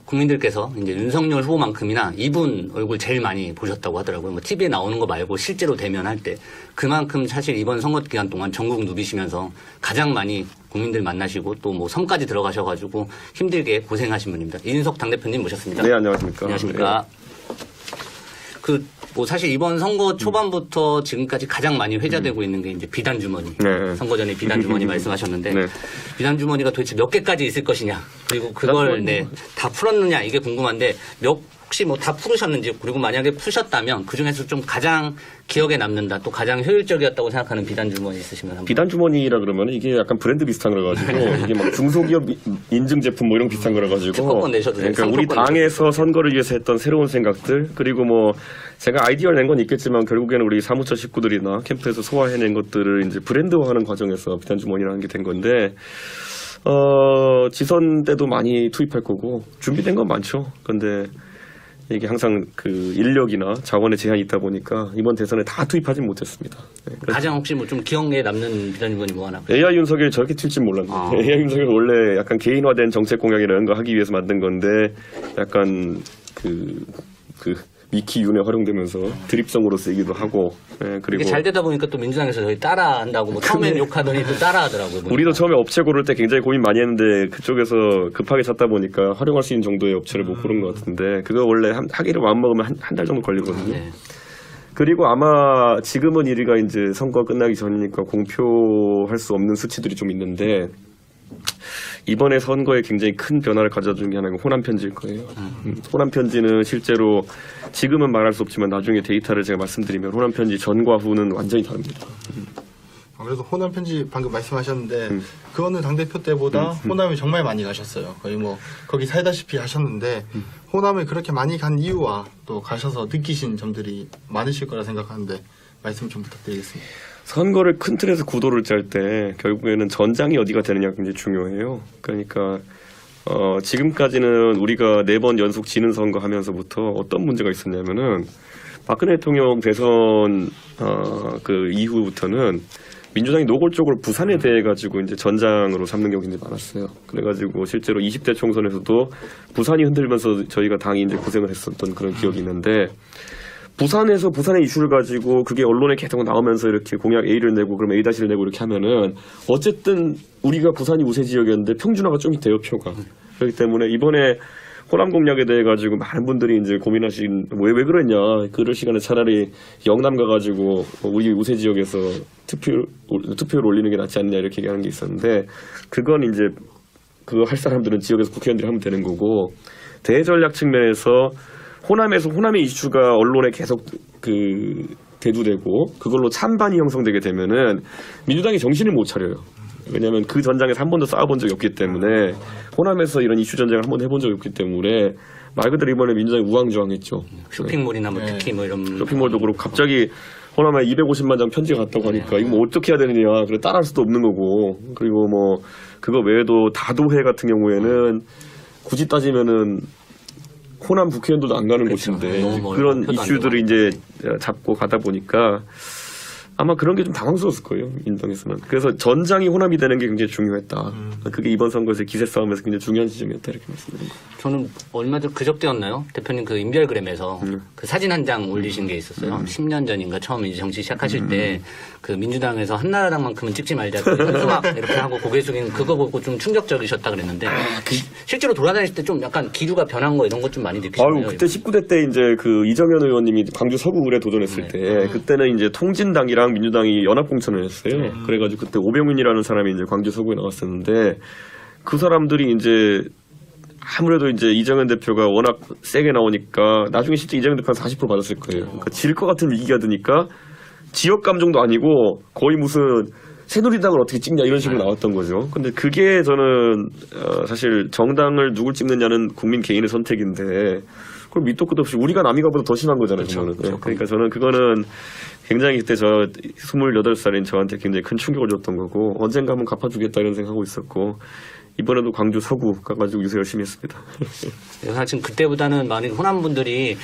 국민들께서 이제 윤석열 후보만큼이나 이분 얼굴 제일 많이 보셨다고 하더라고요. 뭐 TV에 나오는 거 말고 실제로 대면할 때 그만큼 사실 이번 선거 기간 동안 전국 누비시면서 가장 많이 국민들 만나시고 또 뭐 섬까지 들어가셔가지고 힘들게 고생하신 분입니다. 이준석 당대표님 모셨습니다. 네, 안녕하십니까. 안녕하십니까. 뭐 사실 이번 선거 초반부터 지금까지 가장 많이 회자되고 있는 게 이제 비단 주머니. 네. 선거 전에 비단 주머니 말씀하셨는데 네. 비단 주머니가 도대체 몇 개까지 있을 것이냐. 그리고 그걸 다 풀었느냐 이게 궁금한데 혹시 뭐 다 풀으셨는지 그리고 만약에 푸셨다면 그 중에서 좀 가장 기억에 남는다 또 가장 효율적이었다고 생각하는 비단 주머니 있으시면 한번. 비단 주머니라 그러면 이게 약간 브랜드 비슷한 거라 가지고 이게 막 중소기업 인증 제품 뭐 이런 비슷한 거라 가지고 특허권 내셔도 돼요. 그러니까 우리 당에서 선거를 위해서 했던 새로운 생각들 그리고 뭐 제가 아이디어를 낸 건 있겠지만 결국에는 우리 사무처 식구들이나 캠프에서 소화해낸 것들을 이제 브랜드화하는 과정에서 비단 주머니라는 게 된 건데 지선 때도 많이 투입할 거고 준비된 건 많죠. 그런데 이게 항상 그 인력이나 자원의 제한이 있다 보니까 이번 대선에 다 투입하진 못했습니다. 네, 가장 혹시 뭐 좀 기억에 남는 비단 주머니 뭐 하나? AI 윤석열이 저렇게 튈지 몰랐는데 AI 윤석열 원래 약간 개인화된 정책 공약이라는 거 하기 위해서 만든 건데 약간 그 미키 윤에 활용되면서 드립성으로 쓰이기도 하고 그리고 이게 잘 되다 보니까 또 민주당에서 저희 따라한다고 뭐 처음엔 욕하더니 또 따라하더라고요. 보니까. 우리도 처음에 업체 고를 때 굉장히 고민 많이 했는데 그쪽에서 급하게 찾다 보니까 활용할 수 있는 정도의 업체를 못 고른 것 같은데 그거 원래 하기로 마음먹으면 한 달 정도 걸리거든요. 네. 그리고 아마 지금은 우리가 이제 선거 끝나기 전이니까 공표할 수 없는 수치들이 좀 있는데 이번에 선거에 굉장히 큰 변화를 가져준 게 하나가 호남 편지일 거예요. 호남 편지는 실제로 지금은 말할 수 없지만 나중에 데이터를 제가 말씀드리면 호남 편지 전과 후는 완전히 다릅니다. 아무래도 호남 편지 방금 말씀하셨는데 그거는 당대표 때보다 호남에 정말 많이 가셨어요. 거의 뭐 거기 살다시피 하셨는데 호남에 그렇게 많이 간 이유와 또 가셔서 느끼신 점들이 많으실 거라 생각하는데 말씀 좀 부탁드리겠습니다. 선거를 큰 틀에서 구도를 짤 때 결국에는 전장이 어디가 되느냐가 굉장히 중요해요. 그러니까 지금까지는 우리가 4번 연속 지는 선거 하면서부터 어떤 문제가 있었냐면은 박근혜 대통령 대선 그 이후부터는 민주당이 노골적으로 부산에 대해 가지고 이제 전장으로 삼는 경우가 굉장히 많았어요. 그래가지고 실제로 20대 총선에서도 부산이 흔들면서 저희가 당이 이제 고생을 했었던 그런 기억이 있는데 부산에서 부산의 이슈를 가지고 그게 언론에 계속 나오면서 이렇게 공약 A를 내고 그럼 A-를 내고 이렇게 하면은 어쨌든 우리가 부산이 우세 지역이었는데 평준화가 좀 돼요, 표가. 그렇기 때문에 이번에 호남 공약에 대해 가지고 많은 분들이 이제 고민하신 왜 그러냐. 그럴 시간에 차라리 영남 가가지고 우리 우세 지역에서 투표를 올리는 게 낫지 않냐 이렇게 얘기하는 게 있었는데 그건 이제 그거 할 사람들은 지역에서 국회의원들이 하면 되는 거고 대전략 측면에서 호남에서 호남의 이슈가 언론에 계속 대두되고 그걸로 찬반이 형성되게 되면은 민주당이 정신을 못 차려요. 왜냐하면 그 전장에서 한 번도 싸워본 적이 없기 때문에 호남에서 이런 이슈 전쟁을 한 번도 해본 적이 없기 때문에 말 그대로 이번에 민주당이 우왕좌왕했죠. 쇼핑몰이나 뭐 특히 뭐 이런 쇼핑몰도 그렇고 갑자기 호남에 250만 장 편지가 갔다고 하니까 이거 뭐 어떻게 해야 되느냐. 그래 따라할 수도 없는 거고 그리고 뭐 그거 외에도 다도회 같은 경우에는 굳이 따지면은 호남 국회의원들도 안 가는 그렇죠. 곳인데 그런 이슈들을 이제 잡고 가다 보니까 아마 그런 게 좀 당황스러웠을 거예요. 민주당에서는. 그래서 전장이 호남이 되는 게 굉장히 중요했다. 그게 이번 선거에서 기세 싸움에서 굉장히 중요한 지점이었다 이렇게 말씀드린 거예요. 저는 얼마 전 그저께였나요? 대표님 그 인별그램에서 그 사진 한 장 올리신 게 있었어요. 10년 전인가 처음 이제 정치 시작하실 때 그 민주당에서 한나라당만큼은 찍지 말자 현수막 이렇게 하고 고개 숙이는 그거 보고 좀 충격적이셨다 그랬는데 실제로 돌아다닐 때 좀 약간 기류가 변한 거 이런 것 좀 많이 느끼셨나요? 그때 19대 때 이제 그 이정현 의원님이 광주 서구을에 도전했을 때 그때는 이제 통진당이랑 민주당이 연합 공천을 했어요. 그래가지고 그때 오병윤이라는 사람이 이제 광주 서구에 나왔었는데 그 사람들이 이제 아무래도 이제 이정현 대표가 워낙 세게 나오니까 나중에 진짜 이정현 대표가 40% 받았을 거예요. 그러니까 질 것 같은 위기가 드니까 지역 감정도 아니고 거의 무슨 새누리당을 어떻게 찍냐 이런 식으로 나왔던 거죠. 근데 그게 저는 사실 정당을 누굴 찍느냐는 국민 개인의 선택인데 그걸 밑도 끝도 없이 우리가 남이가보다 더 심한 거잖아요. 그렇죠. 그렇죠. 그러니까 저는 그거는 굉장히 그때 저 28살인 저한테 굉장히 큰 충격을 줬던 거고 언젠가 한번 갚아주겠다 이런 생각하고 있었고 이번에도 광주 서구 가가지고 요새 열심히 했습니다. 사실 그때보다는 많이 호남 분들이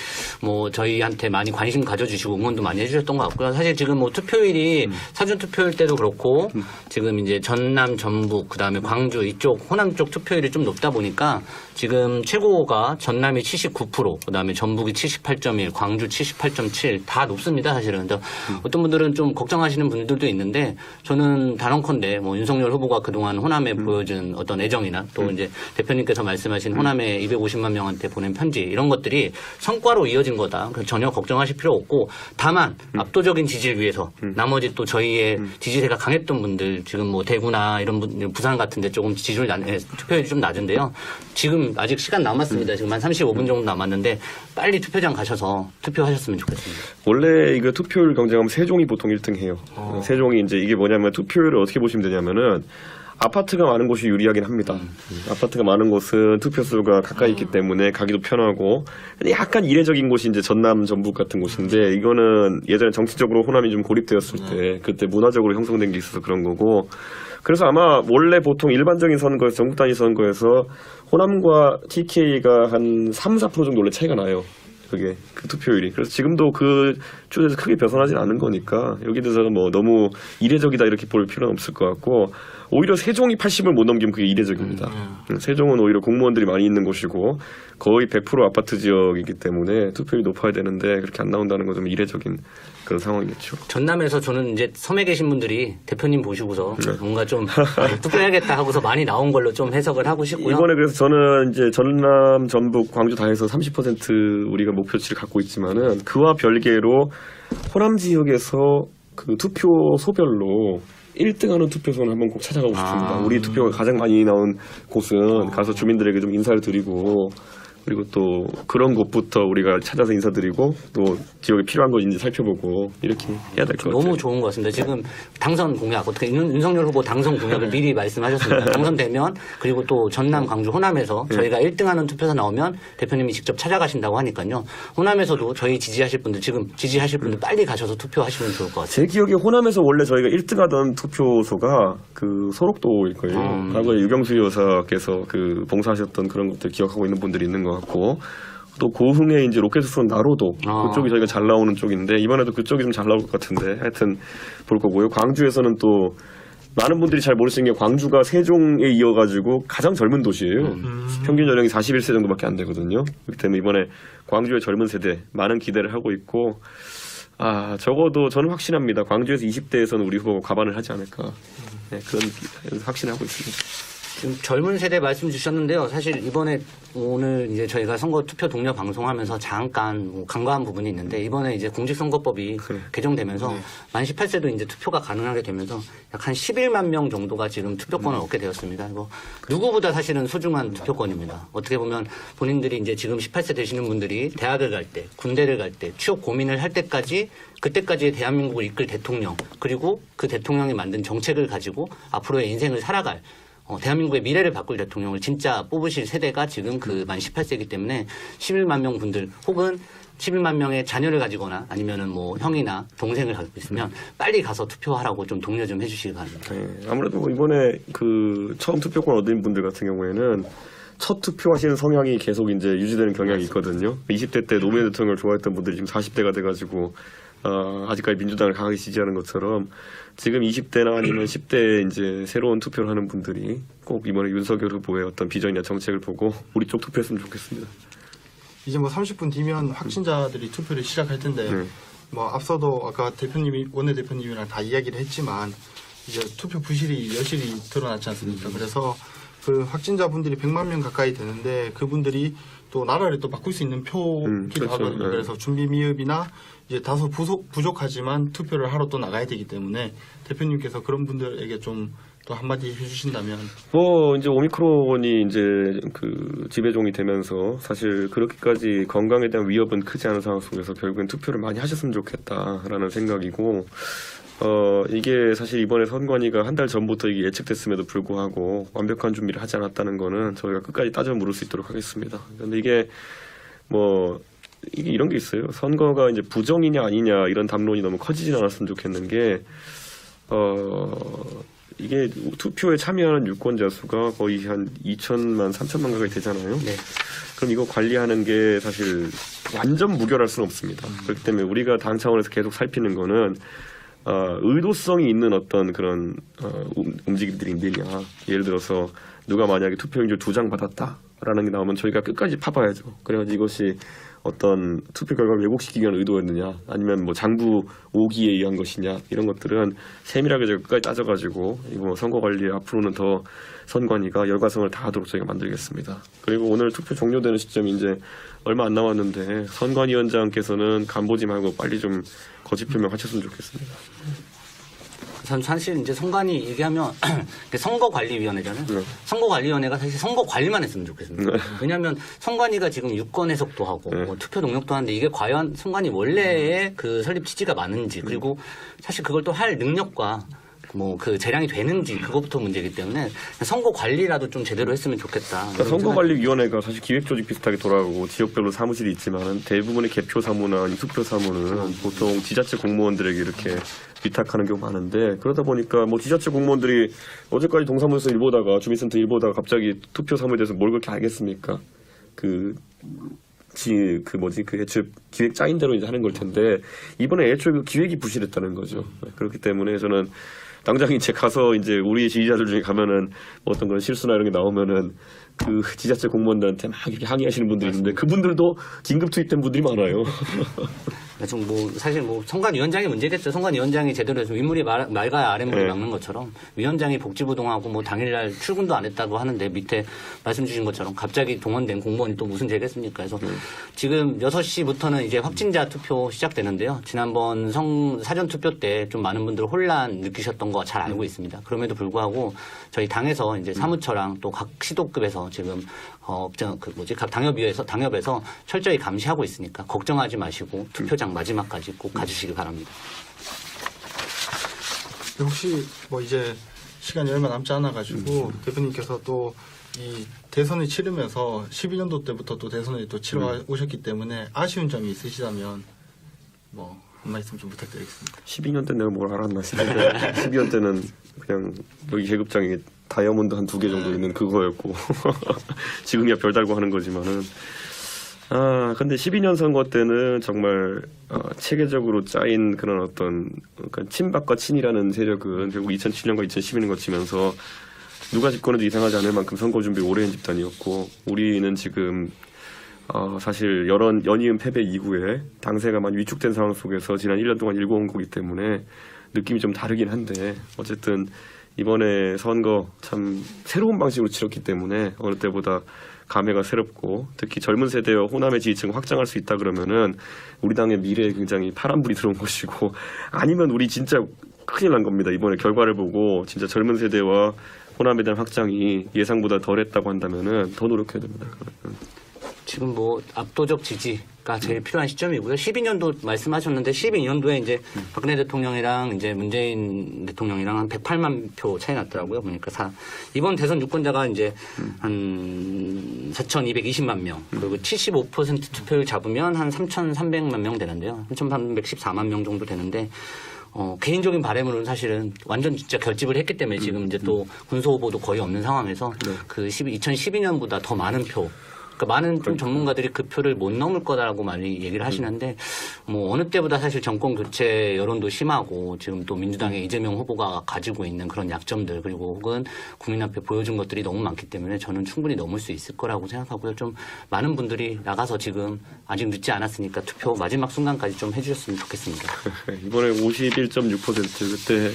뭐 저희한테 많이 관심 가져주시고 응원도 많이 해주셨던 것 같고요. 사실 지금 뭐 투표율이 사전 투표일 때도 그렇고 지금 이제 전남, 전북, 그다음에 광주 이쪽 호남 쪽 투표율이 좀 높다 보니까 지금 최고가 전남이 79%, 그다음에 전북이 78.1, 광주 78.7 다 높습니다. 사실은. 근데 어떤 분들은 좀 걱정하시는 분들도 있는데 저는 단언컨대 뭐 윤석열 후보가 그동안 호남에 보여준 어떤 애정이나 또 이제 대표님께서 말씀하신 호남에 250만 명한테 보낸 편지 이런 것들이 성과로 이어진 거다. 그래서 전혀 걱정하실 필요 없고 다만 압도적인 지지를 위해서 나머지 또 저희의 지지세가 강했던 분들 지금 뭐 대구나 이런 부산 같은데 조금 지지율 투표율이 좀 낮은데요. 지금 아직 시간 남았습니다. 지금 한 35분 정도 남았는데 빨리 투표장 가셔서 투표하셨으면 좋겠습니다. 원래 이거 투표율 경쟁하면 세종이 보통 1등 해요. 세종이 이제 이게 뭐냐면 투표율을 어떻게 보시면 되냐면은 아파트가 많은 곳이 유리하긴 합니다. 아파트가 많은 곳은 투표수가 가까이 있기 때문에 가기도 편하고 근데 약간 이례적인 곳이 이제 전남, 전북 같은 곳인데 이거는 예전에 정치적으로 호남이 좀 고립되었을 때 그때 문화적으로 형성된 게 있어서 그런 거고 그래서 아마 원래 보통 일반적인 선거에서 전국 단위 선거에서 호남과 TK가 한 3, 4% 정도 원래 차이가 나요. 그게 그 투표율이. 그래서 지금도 그 추세에서 크게 벗어나진 않은 거니까 여기 대해서 뭐 너무 이례적이다 이렇게 볼 필요는 없을 것 같고 오히려 세종이 80을 못 넘기면 그게 이례적입니다. 세종은 오히려 공무원들이 많이 있는 곳이고 거의 100% 아파트 지역이기 때문에 투표율이 높아야 되는데 그렇게 안 나온다는 건 좀 이례적인 그런 상황이겠죠. 전남에서 저는 이제 섬에 계신 분들이 대표님 보시고서 뭔가 좀 투표해야겠다 하고서 많이 나온 걸로 좀 해석을 하고 싶고요. 이번에 그래서 저는 이제 전남, 전북, 광주 다 해서 30% 우리가 목표치를 갖고 있지만은 그와 별개로 호남 지역에서 그 투표소별로 1등하는 투표소는 한번 꼭 찾아가고 싶습니다. 우리 투표가 가장 많이 나온 곳은 가서 주민들에게 좀 인사를 드리고 그리고 또 그런 곳부터 우리가 찾아서 인사드리고 또 지역에 필요한 거 있는지 살펴보고 이렇게 해야 될 것 같아요. 너무 좋은 것 같습니다. 지금 당선 공약 어떻게 윤석열 후보 당선 공약을 미리 말씀하셨습니다. 당선되면 그리고 또 전남, 광주, 호남에서 저희가 1등하는 투표소 나오면 대표님이 직접 찾아가신다고 하니까요. 호남에서도 저희 지지하실 분들 지금 지지하실 분들 빨리 가셔서 투표하시면 좋을 것 같아요. 제 기억에 호남에서 원래 저희가 1등하던 투표소가 그 소록도일 거예요. 과거에 유경수 여사께서 그 봉사하셨던 그런 것들 기억하고 있는 분들이 있는 것 같고 또 고흥에 이제 로켓 쏜 나로도 그쪽이 저희가 잘 나오는 쪽인데 이번에도 그쪽이 좀 잘 나올 것 같은데 하여튼 볼 거고요. 광주에서는 또 많은 분들이 잘 모르시는 게 광주가 세종에 이어가지고 가장 젊은 도시예요. 평균 연령이 41세 정도밖에 안 되거든요. 그렇기 때문에 이번에 광주의 젊은 세대 많은 기대를 하고 있고 적어도 저는 확신합니다. 광주에서 20대에서는 우리 후보가 과반을 하지 않을까. 네, 그런 확신하고 있습니다. 지금 젊은 세대 말씀 주셨는데요. 사실 이번에 오늘 이제 저희가 선거 투표 동료 방송하면서 잠깐 뭐 간과한 부분이 있는데 이번에 이제 공직선거법이 개정되면서 만 18세도 이제 투표가 가능하게 되면서 약 한 11만 명 정도가 지금 투표권을 얻게 되었습니다. 뭐 누구보다 사실은 소중한 투표권입니다. 어떻게 보면 본인들이 이제 지금 18세 되시는 분들이 대학을 갈 때, 군대를 갈 때, 취업 고민을 할 때까지 그때까지 대한민국을 이끌 대통령 그리고 그 대통령이 만든 정책을 가지고 앞으로의 인생을 살아갈 대한민국의 미래를 바꿀 대통령을 진짜 뽑으실 세대가 지금 그 만 18세이기 때문에 11만 명 분들 혹은 11만 명의 자녀를 가지거나 아니면은 뭐 형이나 동생을 가지고 있으면 빨리 가서 투표하라고 좀 독려 좀 해주시기 바랍니다. 네, 아무래도 이번에 그 처음 투표권 얻은 분들 같은 경우에는 첫 투표하시는 성향이 계속 이제 유지되는 경향이 있거든요. 20대 때 노무현 대통령을 좋아했던 분들이 지금 40대가 돼가지고 아직까지 민주당을 강하게 지지하는 것처럼 지금 20대나 아니면 10대 이제 새로운 투표를 하는 분들이 꼭 이번에 윤석열 후보의 어떤 비전이나 정책을 보고 우리 쪽 투표했으면 좋겠습니다. 이제 뭐 30분 뒤면 확진자들이 투표를 시작할 텐데 뭐 앞서도 아까 대표님이 원내대표님이랑 다 이야기를 했지만 이제 투표 부실이 여실히 드러났지 않습니까? 그래서 그 확진자분들이 100만 명 가까이 되는데 그분들이 또 나라를 또 바꿀 수 있는 표기도 그렇죠. 하거든요. 네. 그래서 준비 미흡이나 이제 다소 부족하지만 투표를 하러 또 나가야 되기 때문에 대표님께서 그런 분들에게 좀 또 한마디 해주신다면. 뭐 이제 오미크론이 이제 그 지배종이 되면서 사실 그렇게까지 건강에 대한 위협은 크지 않은 상황 속에서 결국엔 투표를 많이 하셨으면 좋겠다라는 생각이고 이게 사실 이번에 선관위가 한 달 전부터 이게 예측됐음에도 불구하고 완벽한 준비를 하지 않았다는 거는 저희가 끝까지 따져 물을 수 있도록 하겠습니다. 그런데 이게 이게 이런 게 있어요. 선거가 이제 부정이냐 아니냐 이런 담론이 너무 커지진 않았으면 좋겠는 게 이게 투표에 참여하는 유권자 수가 거의 한 2천만, 3천만 가까이 되잖아요. 네. 그럼 이거 관리하는 게 사실 완전 무결할 수는 없습니다. 그렇기 때문에 우리가 당 차원에서 계속 살피는 거는 의도성이 있는 어떤 그런 움직임들이 있느냐. 예를 들어서 누가 만약에 투표용지를 2장 받았다라는 게 나오면 저희가 끝까지 파봐야죠. 그래가지고 이것이 어떤 투표 결과를 왜곡시키기 위한 의도였느냐, 아니면 뭐 장부 오기에 의한 것이냐, 이런 것들은 세밀하게 저희가 끝까지 따져가지고 이거 선거 관리에 앞으로는 더 선관위가 열과성을 다하도록 저희가 만들겠습니다. 그리고 오늘 투표 종료되는 시점이 이제 얼마 안 남았는데 선관위원장께서는 간보지 말고 빨리 좀 거짓 표명하셨으면 좋겠습니다. 전 사실 이제 선관위 얘기하면 선거관리위원회잖아요. 네. 선거관리위원회가 사실 선거 관리만 했으면 좋겠습니다. 네. 왜냐하면 선관위가 지금 유권 해석도 하고 네. 뭐 투표 동력도 하는데 이게 과연 선관위 원래의 그 설립 취지가 맞는지, 그리고 사실 그걸 또 할 능력과 뭐 그 재량이 되는지, 그것부터 문제이기 때문에 선거 관리라도 좀 제대로 했으면 좋겠다. 그러니까 선거관리위원회가 사실 기획조직 비슷하게 돌아가고 지역별로 사무실이 있지만 대부분의 개표 사무나 투표 사무는 보통 지자체 공무원들에게 이렇게 위탁하는 경우가 많은데, 그러다 보니까 뭐 지자체 공무원들이 어제까지 동사무소 일 보다가 주민센터 일 보다가 갑자기 투표 사무에 대해서 뭘 그렇게 알겠습니까? 그 애초에 기획 짜인 대로 이제 하는 걸 텐데, 이번에 애초에 그 기획이 부실했다는 거죠. 그렇기 때문에 저는 당장 이제 가서 이제 우리 지지자들 중에 가면은 뭐 어떤 그런 실수나 이런 게 나오면은 그 지자체 공무원들한테 막 이렇게 항의하시는 분들이 있는데 그분들도 긴급 투입된 분들이 많아요. 좀 뭐 사실 뭐 선관위원장이 문제겠죠. 선관위원장이 제대로 해서 윗물이 맑아야 아랫물이 네. 막는 것처럼 위원장이 복지부동하고 뭐 당일날 출근도 안 했다고 하는데 밑에 말씀 주신 것처럼 갑자기 동원된 공무원이 또 무슨 죄겠습니까? 그래서 지금 6시부터는 이제 확진자 투표 시작되는데요. 지난번 사전 투표 때 좀 많은 분들 혼란 느끼셨던 거 잘 알고 있습니다. 그럼에도 불구하고 저희 당에서 이제 사무처랑 또 각 시도급에서 지금 각 당협에서 철저히 감시하고 있으니까 걱정하지 마시고 투표장 마지막까지 꼭 가주시기 바랍니다. 혹시 뭐 이제 시간이 얼마 남지 않아가지고 대표님께서 또 이 대선을 치르면서 12년도 때부터 또 대선을 또 치러 오셨기 때문에 아쉬운 점이 있으시다면 뭐 한 말씀 좀 부탁드리겠습니다. 12년 때 내가 뭘 알았나 싶은데 12년 때는 그냥 여기 계급장에 다이아몬드 한 2개 정도 있는 그거였고 지금이야 별 달고 하는 거지만은 근데 12년 선거 때는 정말 체계적으로 짜인 그런 어떤 그러니까 친박과 친이라는 세력은 결국 2007년과 2012년 거치면서 누가 집권해도 이상하지 않을 만큼 선거 준비 오래 한 집단이었고, 우리는 지금 사실 연이은 패배 이후에 당세가 많이 위축된 상황 속에서 지난 1년 동안 일궈온 거기 때문에 느낌이 좀 다르긴 한데, 어쨌든 이번에 선거 참 새로운 방식으로 치렀기 때문에 어느 때보다 감회가 새롭고, 특히 젊은 세대와 호남의 지지층을 확장할 수 있다 그러면은 우리 당의 미래에 굉장히 파란불이 들어온 것이고, 아니면 우리 진짜 큰일 난 겁니다. 이번에 결과를 보고 진짜 젊은 세대와 호남에 대한 확장이 예상보다 덜했다고 한다면은 더 노력해야 됩니다. 지금 뭐 압도적 지지가 제일 필요한 시점이고요. 12년도 말씀하셨는데 12년도에 이제 박근혜 대통령이랑 이제 문재인 대통령이랑 한 108만 표 차이 났더라고요. 보니까 이번 대선 유권자가 이제 한 4,220만 명, 그리고 75% 투표율 잡으면 한 3,300만 명 되는데요. 3,314만 명 정도 되는데, 개인적인 바람으로는 사실은 완전 진짜 결집을 했기 때문에 지금 이제 또 군소 후보도 거의 없는 상황에서 그 2012년보다 더 많은 표, 그러니까 많은 좀 전문가들이 그 표를 못 넘을 거다라고 많이 얘기를 하시는데, 뭐 어느 때보다 사실 정권 교체 여론도 심하고 지금 또 민주당의 이재명 후보가 가지고 있는 그런 약점들, 그리고 혹은 국민 앞에 보여준 것들이 너무 많기 때문에 저는 충분히 넘을 수 있을 거라고 생각하고요. 좀 많은 분들이 나가서 지금 아직 늦지 않았으니까 투표 마지막 순간까지 좀 해주셨으면 좋겠습니다. 이번에 51.6%, 그때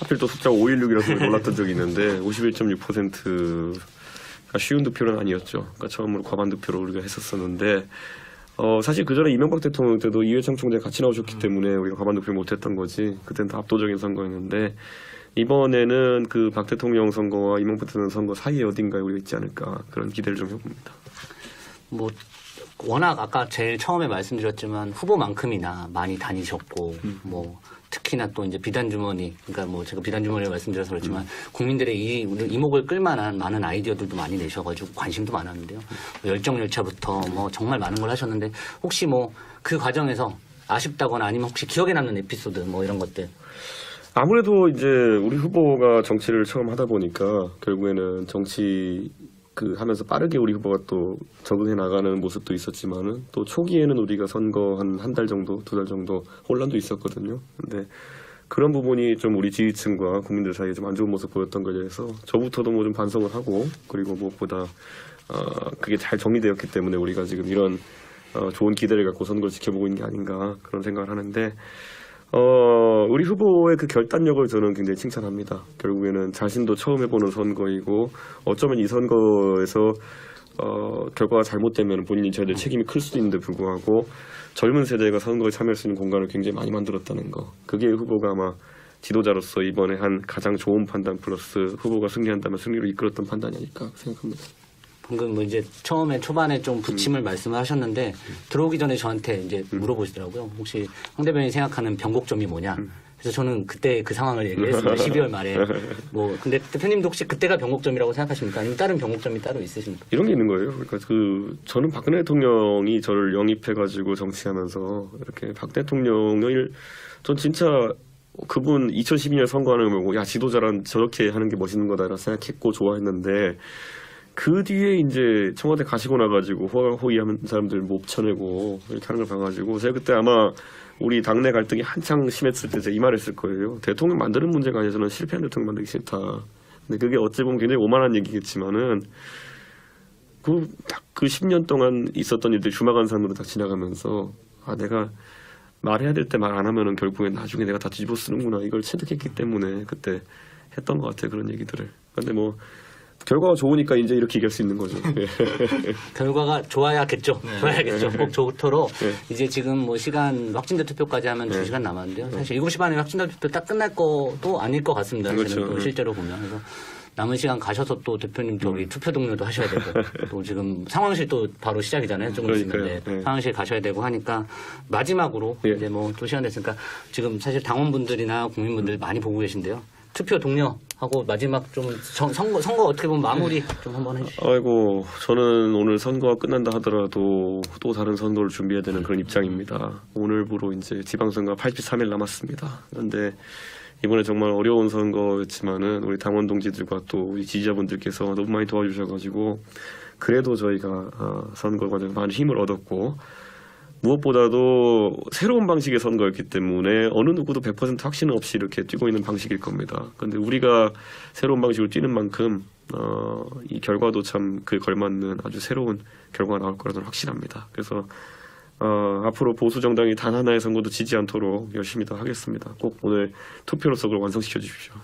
하필 또 숫자가 516이라서 놀랐던 적이 있는데 51.6%가 쉬운 득표는 아니었죠. 그러니까 처음으로 과반 득표로 우리가 했었었는데, 사실 그 전에 이명박 대통령 때도 이회창 총재 같이 나오셨기 때문에 우리가 과반 득표 못했던 거지. 그때는 다 압도적인 선거였는데, 이번에는 그 박 대통령 선거와 이명박 대통령 선거 사이에 어딘가에 우리가 있지 않을까, 그런 기대를 좀 해봅니다. 뭐 워낙 아까 제일 처음에 말씀드렸지만 후보만큼이나 많이 다니셨고, 뭐 특히나 또 이제 비단주머니, 그러니까 뭐 제가 비단주머니를 말씀드려서 그렇지만 국민들의 이목을 끌만한 많은 아이디어들도 많이 내셔가지고 관심도 많았는데요. 열정열차부터 뭐 정말 많은 걸 하셨는데, 혹시 뭐 그 과정에서 아쉽다거나 아니면 혹시 기억에 남는 에피소드 뭐 이런 것들? 아무래도 이제 우리 후보가 정치를 처음 하다 보니까 결국에는 정치 하면서 빠르게 우리 후보가 또 적응해 나가는 모습도 있었지만은 또 초기에는 우리가 선거 한 달 정도, 2달 정도 혼란도 있었거든요. 근데 그런 부분이 좀 우리 지지층과 국민들 사이에 좀 안 좋은 모습 보였던 거에 대해서 저부터도 뭐 좀 반성을 하고 그리고 무엇보다 그게 잘 정리되었기 때문에 우리가 지금 이런 좋은 기대를 갖고 선거를 지켜보고 있는 게 아닌가 그런 생각을 하는데 우리 후보의 그 결단력을 저는 굉장히 칭찬합니다. 결국에는 자신도 처음 해보는 선거이고 어쩌면 이 선거에서 결과가 잘못되면 본인이 져야 될 책임이 클 수도 있는데 불구하고 젊은 세대가 선거에 참여할 수 있는 공간을 굉장히 많이 만들었다는 거. 그게 후보가 아마 지도자로서 이번에 한 가장 좋은 판단 플러스 후보가 승리한다면 승리로 이끌었던 판단이 아닐까 생각합니다. 방금 뭐 이제 처음에 초반에 좀 부침을 말씀을 하셨는데 들어오기 전에 저한테 이제 물어보시더라고요. 혹시 황 대변인이 생각하는 변곡점이 뭐냐? 그래서 저는 그때 그 상황을 얘기했습니다. 12월 말에. 뭐 근데 대표님도 혹시 그때가 변곡점이라고 생각하십니까? 아니면 다른 변곡점이 따로 있으십니까? 이런 게 있는 거예요. 그러니까 저는 박근혜 대통령이 저를 영입해가지고 정치하면서 이렇게 박 대통령을 전 진짜 그분 2012년 선거하는 거 보고 야 지도자란 저렇게 하는 게 멋있는 거다라고 생각했고 좋아했는데. 그 뒤에 이제 청와대 가시고 나가지고 호의하는 사람들 못 쳐내고 이렇게 하는 걸 봐가지고 제가 그때 아마 우리 당내 갈등이 한창 심했을 때 제가 이 말했을 거예요. 대통령 만드는 문제가 아니라 저는 실패한 대통령 만들기 싫다. 근데 그게 어찌 보면 굉장히 오만한 얘기겠지만은 딱 그 10년 동안 있었던 일들 주마간산으로 딱 지나가면서 내가 말해야 될 때 말 안 하면은 결국엔 나중에 내가 다 뒤집어 쓰는구나 이걸 체득했기 때문에 그때 했던 것 같아요. 그런 얘기들을. 근데 뭐 결과가 좋으니까 이제 이렇게 얘기할 수 있는 거죠. 결과가 좋아야겠죠. 네. 좋아야겠죠. 꼭 좋도록 네. 이제 지금 뭐 시간 확진자 투표까지 하면 2시간 남았는데요. 사실 7시 반에 확진자 투표 딱 끝날 것도 아닐 것 같습니다. 그렇죠. 저는 또 실제로 보면. 그래서 남은 시간 가셔서 또 대표님 저기 투표 동료도 하셔야 되고 또 지금 상황실 또 바로 시작이잖아요. 조금 있으면 그러니까요. 네. 상황실 가셔야 되고 하니까 마지막으로 예. 이제 뭐 또 시간 됐으니까 지금 사실 당원분들이나 국민분들 많이 보고 계신데요. 투표 동료하고 마지막 좀 선거 어떻게 보면 마무리 좀 한번 해주시죠. 아이고 저는 오늘 선거가 끝난다 하더라도 또 다른 선거를 준비해야 되는 그런 입장입니다. 오늘부로 이제 지방선거가 83일 남았습니다. 그런데 이번에 정말 어려운 선거였지만은 우리 당원 동지들과 또 우리 지지자분들께서 너무 많이 도와주셔가지고 그래도 저희가 선거 과정에 많은 힘을 얻었고 무엇보다도 새로운 방식의 선거였기 때문에 어느 누구도 100% 확신 없이 이렇게 뛰고 있는 방식일 겁니다. 그런데 우리가 새로운 방식으로 뛰는 만큼 이 결과도 참 그 걸맞는 아주 새로운 결과가 나올 거라는 확신합니다. 그래서 앞으로 보수 정당이 단 하나의 선거도 지지 않도록 열심히 다 하겠습니다. 꼭 오늘 투표로서 그걸 완성시켜 주십시오.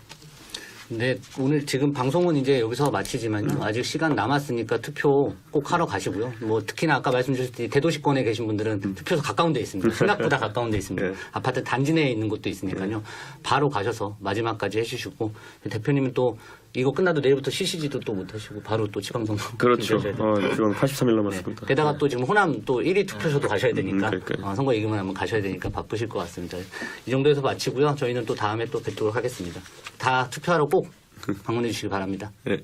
네, 오늘 지금 방송은 이제 여기서 마치지만요. 아직 시간 남았으니까 투표 꼭 하러 가시고요. 뭐 특히나 아까 말씀 주셨듯이 대도시권에 계신 분들은 투표소 가까운 데 있습니다. 생각보다 가까운 데 있습니다. 네. 아파트 단지 내에 있는 곳도 있으니까요. 바로 가셔서 마지막까지 해주시고 대표님은 또 이거 끝나도 내일부터 쉬시지도 또 못하시고 바로 또 지방선거 그렇죠. 준비하셔야 돼요. 지금 83일 남았습니다. 네. 게다가 또 지금 호남 또 1위 투표소도 가셔야 되니까 그러니까요. 선거 얘기만 하면 가셔야 되니까 바쁘실 것 같습니다. 이 정도에서 마치고요. 저희는 또 다음에 또 뵙도록 하겠습니다. 다 투표하러 꼭 방문해 주시기 바랍니다. 네.